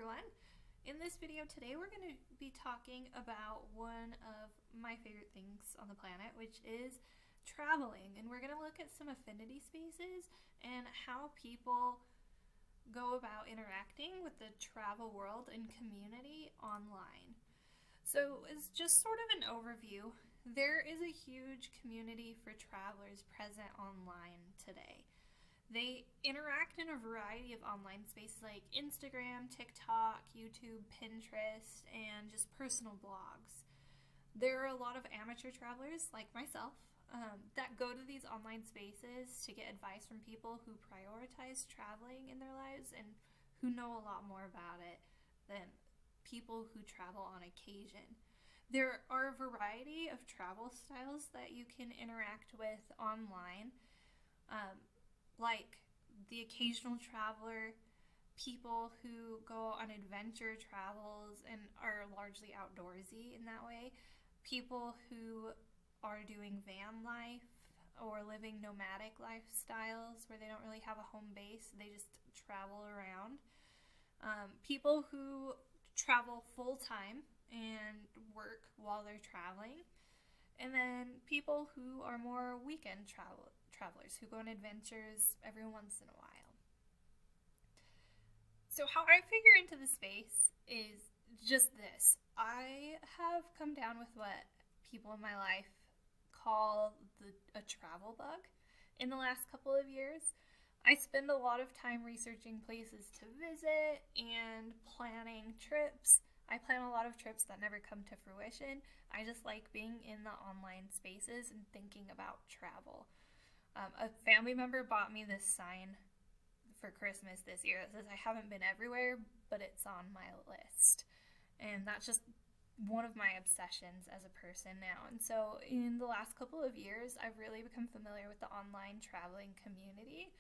everyone. In this video today, we're going to be talking about one of my favorite things on the planet, which is traveling. And we're going to look at some affinity spaces and how people go about interacting with the travel world and community online. So, as just sort of an overview, there is a huge community for travelers present online today. They interact in a variety of online spaces like Instagram, TikTok, YouTube, Pinterest, and just personal blogs. There are a lot of amateur travelers like myself that go to these online spaces to get advice from people who prioritize traveling in their lives and who know a lot more about it than people who travel on occasion. There are a variety of travel styles that you can interact with online. Like the occasional traveler, people who go on adventure travels and are largely outdoorsy in that way, people who are doing van life or living nomadic lifestyles where they don't really have a home base, they just travel around, people who travel full time and work while they're traveling, and then people who are more weekend travelers who go on adventures every once in a while. So how I figure into the space is just this. I have come down with what people in my life call a travel bug in the last couple of years. I spend a lot of time researching places to visit and planning trips. I plan a lot of trips that never come to fruition. I just like being in the online spaces and thinking about travel. A family member bought me this sign for Christmas this year that says, "I haven't been everywhere, but it's on my list." And that's just one of my obsessions as a person now. And so in the last couple of years, I've really become familiar with the online traveling community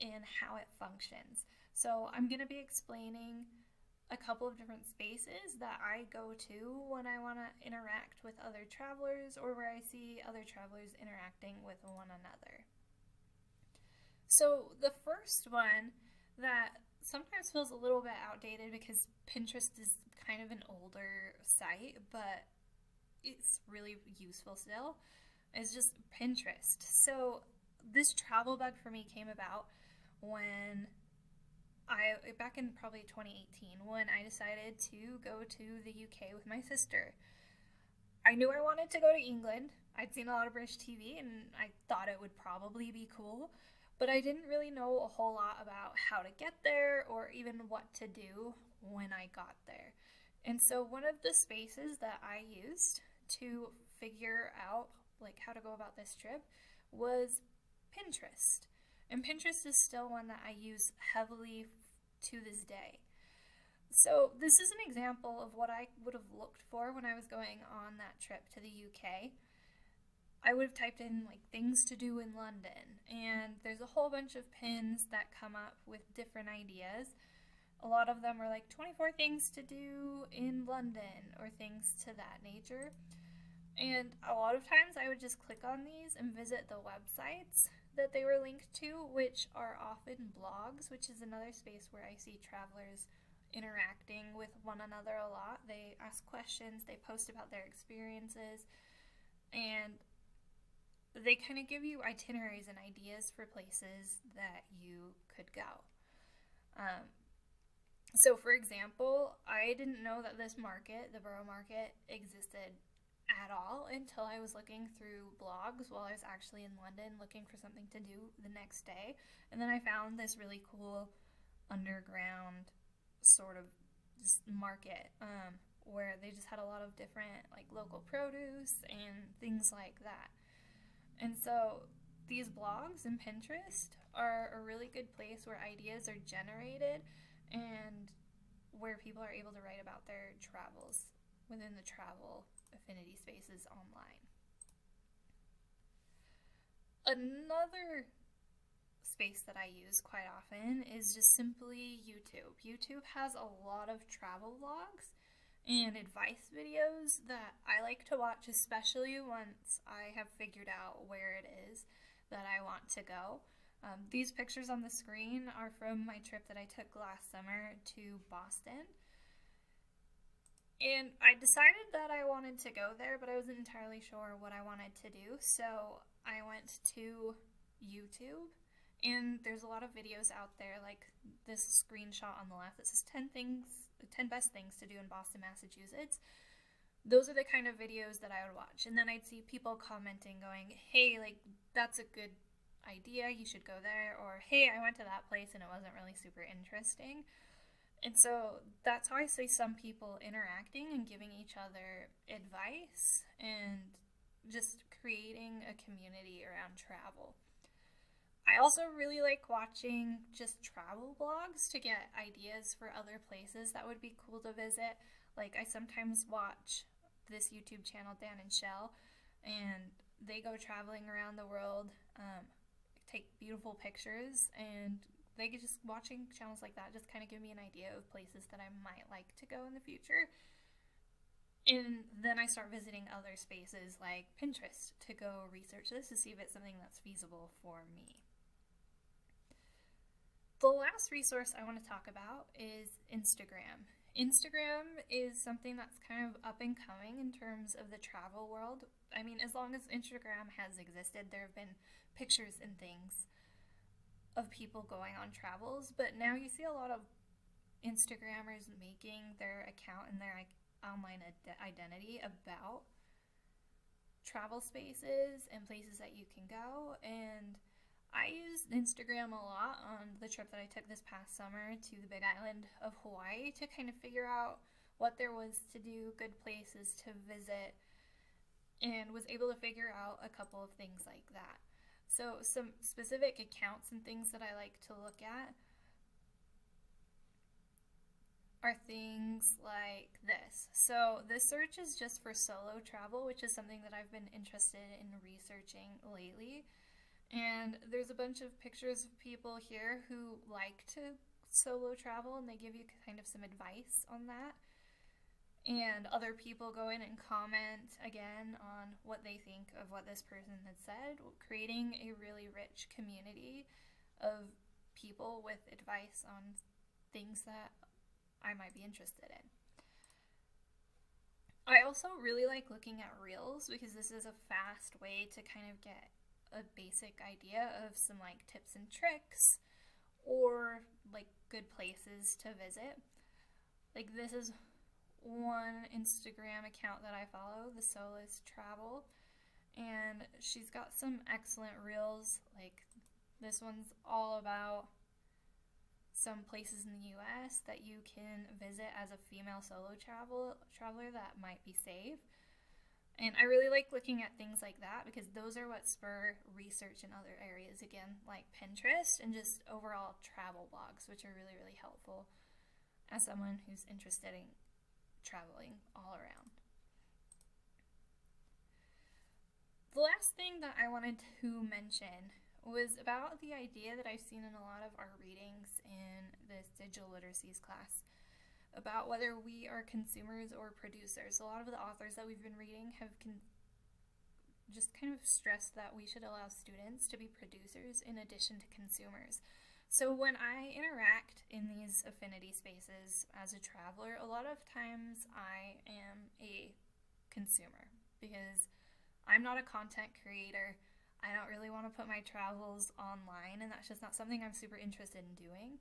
and how it functions. So I'm going to be explaining a couple of different spaces that I go to when I want to interact with other travelers or where I see other travelers interacting with one another. So the first one that sometimes feels a little bit outdated because Pinterest is kind of an older site, but it's really useful still, is just Pinterest. So this travel bug for me came about when back in probably 2018, when I decided to go to the UK with my sister. I knew I wanted to go to England. I'd seen a lot of British TV and I thought it would probably be cool, but I didn't really know a whole lot about how to get there or even what to do when I got there. And so one of the spaces that I used to figure out like how to go about this trip was Pinterest. And Pinterest is still one that I use heavily to this day. So this is an example of what I would have looked for when I was going on that trip to the UK. I would have typed in like things to do in London, and there's a whole bunch of pins that come up with different ideas. A lot of them are like 24 things to do in London or things to that nature. And a lot of times I would just click on these and visit the websites that they were linked to, which are often blogs, which is another space where I see travelers interacting with one another a lot. They ask questions, they post about their experiences, and they kind of give you itineraries and ideas for places that you could go. So for example, I didn't know that this market, the borough market, existed at all until I was looking through blogs while I was actually in London looking for something to do the next day. And then I found this really cool underground sort of just market where they just had a lot of different like local produce and things like that. And so these blogs and Pinterest are a really good place where ideas are generated and where people are able to write about their travels within the travel affinity spaces online. Another space that I use quite often is just simply YouTube. YouTube has a lot of travel vlogs and advice videos that I like to watch, especially once I have figured out where it is that I want to go. These pictures on the screen are from my trip that I took last summer to Boston. And I decided that I wanted to go there, but I wasn't entirely sure what I wanted to do. So I went to YouTube, and there's a lot of videos out there, like this screenshot on the left that says 10 best things to do in Boston, Massachusetts. Those are the kind of videos that I would watch. And then I'd see people commenting, going, hey, like, that's a good idea, you should go there. Or, hey, I went to that place and it wasn't really super interesting. And so that's how I see some people interacting and giving each other advice and just creating a community around travel. I also really like watching just travel blogs to get ideas for other places that would be cool to visit. Like, I sometimes watch this YouTube channel, Dan and Shell, and they go traveling around the world, take beautiful pictures, and they get just watching channels like that just kind of give me an idea of places that I might like to go in the future. And then I start visiting other spaces like Pinterest to go research this to see if it's something that's feasible for me. The last resource I want to talk about is Instagram. Instagram is something that's kind of up and coming in terms of the travel world. I mean, as long as Instagram has existed, there have been pictures and things of people going on travels, but now you see a lot of Instagrammers making their account and their online identity about travel spaces and places that you can go. And I used Instagram a lot on the trip that I took this past summer to the Big Island of Hawaii to kind of figure out what there was to do, good places to visit, and was able to figure out a couple of things like that. So some specific accounts and things that I like to look at are things like this. So this search is just for solo travel, which is something that I've been interested in researching lately. And there's a bunch of pictures of people here who like to solo travel, and they give you kind of some advice on that. And other people go in and comment again on what they think of what this person had said, creating a really rich community of people with advice on things that I might be interested in. I also really like looking at reels because this is a fast way to kind of get a basic idea of some like tips and tricks or like good places to visit. Like, this is one Instagram account that I follow, the Solus Travel, and she's got some excellent reels. Like, this one's all about some places in the US that you can visit as a female solo traveler that might be safe. And I really like looking at things like that because those are what spur research in other areas, again, like Pinterest and just overall travel blogs, which are really, really helpful as someone who's interested in traveling all around. The last thing that I wanted to mention was about the idea that I've seen in a lot of our readings in this digital literacies class about whether we are consumers or producers. A lot of the authors that we've been reading have just kind of stressed that we should allow students to be producers in addition to consumers. So when I interact in these affinity spaces as a traveler, a lot of times I am a consumer because I'm not a content creator. I don't really want to put my travels online, and that's just not something I'm super interested in doing.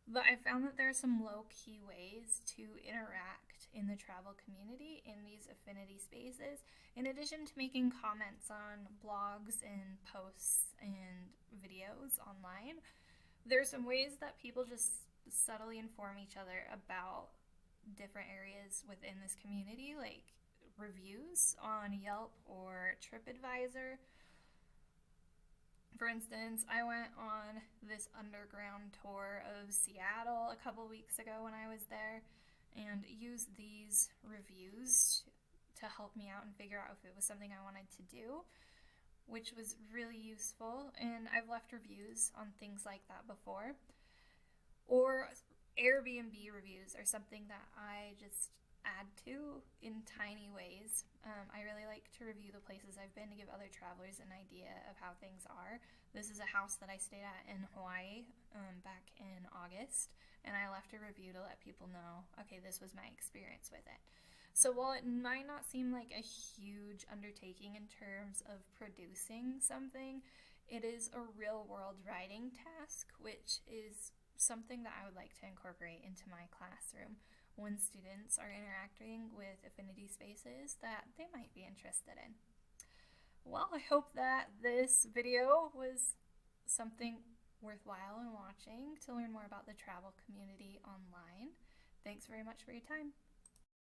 But I found that there are some low-key ways to interact in the travel community in these affinity spaces, in addition to making comments on blogs and posts and videos online. There are some ways that people just subtly inform each other about different areas within this community, like reviews on Yelp or TripAdvisor. For instance, I went on this underground tour of Seattle a couple weeks ago when I was there and used these reviews to help me out and figure out if it was something I wanted to do, which was really useful. And I've left reviews on things like that before. Or Airbnb reviews are something that I just add to in tiny ways. I really like to review the places I've been to give other travelers an idea of how things are. This is a house that I stayed at in Hawaii back in August, and I left a review to let people know, okay, this was my experience with it. So while it might not seem like a huge undertaking in terms of producing something, it is a real world writing task, which is something that I would like to incorporate into my classroom when students are interacting with affinity spaces that they might be interested in. Well, I hope that this video was something worthwhile in watching to learn more about the travel community online. Thanks very much for your time.